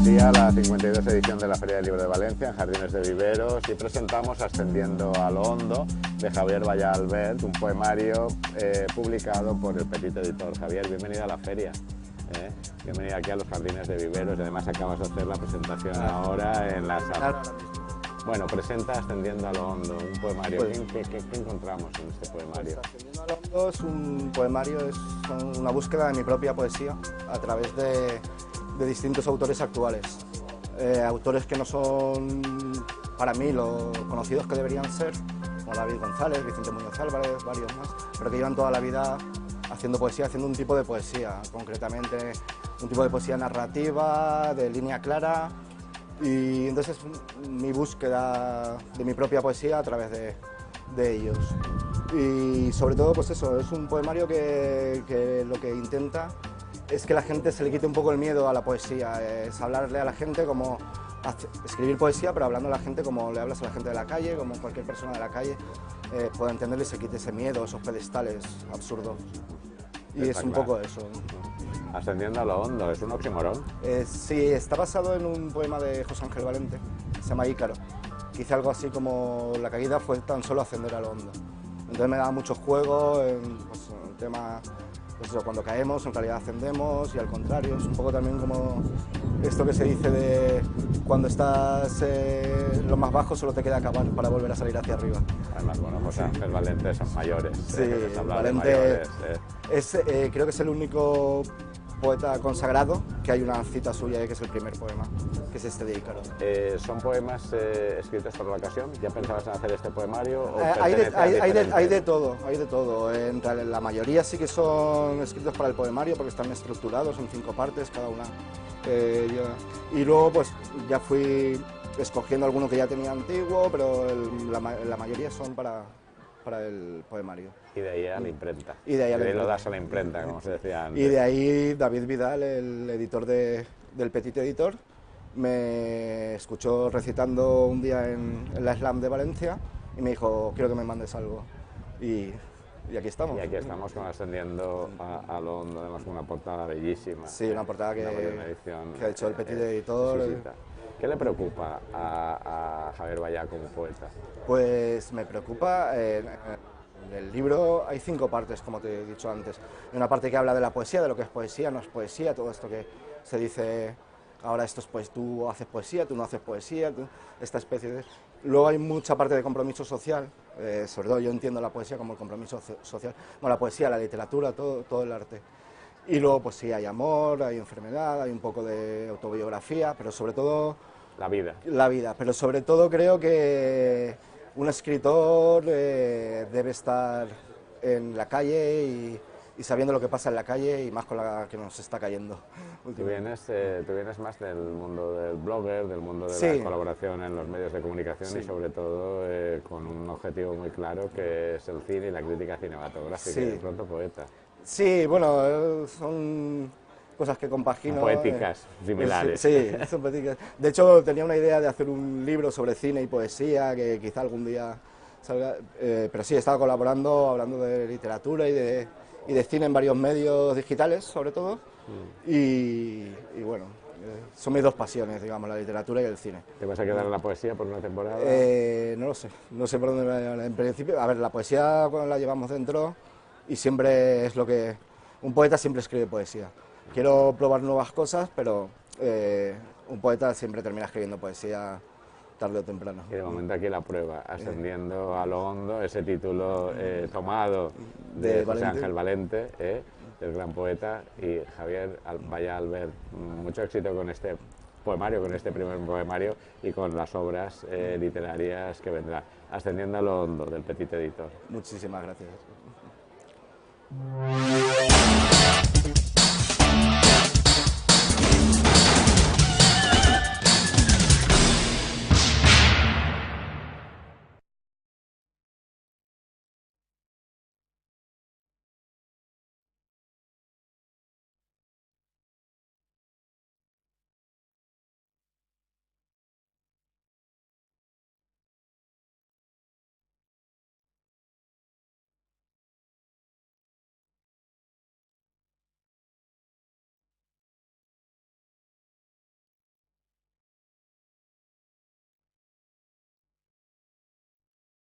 Poesía, la 52 edición de la Feria del Libro de Valencia en Jardines de Viveros, y presentamos Ascendiendo a lo Hondo de Javier Vallá Albert, un poemario publicado por el Petit Editor. Javier, bienvenido a la feria. Bienvenido aquí a los Jardines de Viveros, y además acabas de hacer la presentación ahora en la sala. Bueno, presenta Ascendiendo a lo Hondo, un poemario. Pues, ¿Qué encontramos en este poemario? Ascendiendo a lo Hondo es un poemario, es una búsqueda de mi propia poesía a través de distintos autores actuales. Autores que no son, para mí, los conocidos que deberían ser, como David González, Vicente Muñoz Álvarez, varios más, pero que llevan toda la vida haciendo poesía, haciendo un tipo de poesía, concretamente un tipo de poesía narrativa, de línea clara, y entonces es mi búsqueda de mi propia poesía a través de ellos. Y sobre todo, pues eso, es un poemario que lo que intenta es que la gente se le quite un poco el miedo a la poesía, es hablarle a la gente como escribir poesía, pero hablando a la gente como le hablas a la gente de la calle, como cualquier persona de la calle pueda entenderle y se quite ese miedo, esos pedestales absurdos. Y es un poco eso. Ascendiendo a lo Hondo, ¿es un oxímoron? Sí, está basado en un poema de José Ángel Valente, se llama Ícaro, que hice algo así como la caída fue tan solo ascender a lo hondo. Entonces me daba mucho juego en el tema, pues eso, cuando caemos en realidad ascendemos, y al contrario, es un poco también como esto que se dice de cuando estás en lo más bajo solo te queda acabar para volver a salir hacia arriba. Además, bueno, José Ángel Valente son mayores. Sí, Valente creo que es el único poeta consagrado que hay una cita suya, que es el primer poema, que es este de Ícaro. ¿Son poemas escritos por la ocasión? ¿Ya pensabas en hacer este poemario? ¿O hay de todo. La mayoría sí que son escritos para el poemario porque están estructurados en 5 partes cada una. Y luego pues ya fui escogiendo alguno que ya tenía antiguo, pero la mayoría son para el poemario. Y de ahí a la imprenta. Y de ahí lo das a la imprenta, como se decía antes. Y de ahí David Vidal, el editor del Petit Editor, me escuchó recitando un día en la Slam de Valencia y me dijo, quiero que me mandes algo. Y aquí estamos. Y aquí estamos Ascendiendo a lo Hondo, además con una portada bellísima. Sí, una portada que ha hecho el Petit Editor. ¿Qué le preocupa a Javier Vallá como poeta? Pues me preocupa, en el libro hay 5 partes, como te he dicho antes. Hay una parte que habla de la poesía, de lo que es poesía, no es poesía, todo esto que se dice ahora, esto es pues tú haces poesía, tú no haces poesía, esta especie de... Luego hay mucha parte de compromiso social, sobre todo yo entiendo la poesía como el compromiso social, bueno, la poesía, la literatura, todo el arte. Y luego pues sí, hay amor, hay enfermedad, hay un poco de autobiografía, pero sobre todo... La vida. La vida, pero sobre todo creo que un escritor debe estar en la calle y sabiendo lo que pasa en la calle, y más con la que nos está cayendo. Tú vienes más del mundo del blogger, del mundo de la colaboración en los medios de comunicación, y sobre todo con un objetivo muy claro, que es el cine y la crítica cinematográfica, y de pronto poeta. Sí, bueno, son cosas que compagino. Poéticas similares. Sí, son poéticas. De hecho, tenía una idea de hacer un libro sobre cine y poesía, que quizá algún día salga, pero sí, he estado colaborando, hablando de literatura y de cine en varios medios digitales, sobre todo, y bueno, son mis 2 pasiones, digamos, la literatura y el cine. ¿Te vas a quedar en la poesía por una temporada? No lo sé, no sé por dónde me va. En principio, a ver, la poesía cuando la llevamos dentro, y siempre es lo que... Un poeta siempre escribe poesía. Quiero probar nuevas cosas, pero un poeta siempre termina escribiendo poesía tarde o temprano. Y de momento aquí la prueba, Ascendiendo a lo Hondo, ese título tomado de José Ángel Valente, el gran poeta, y Javier Vallá Albert. Mucho éxito con este poemario, con este primer poemario, y con las obras literarias que vendrán. Ascendiendo a lo Hondo, del Petit Editor. Muchísimas gracias.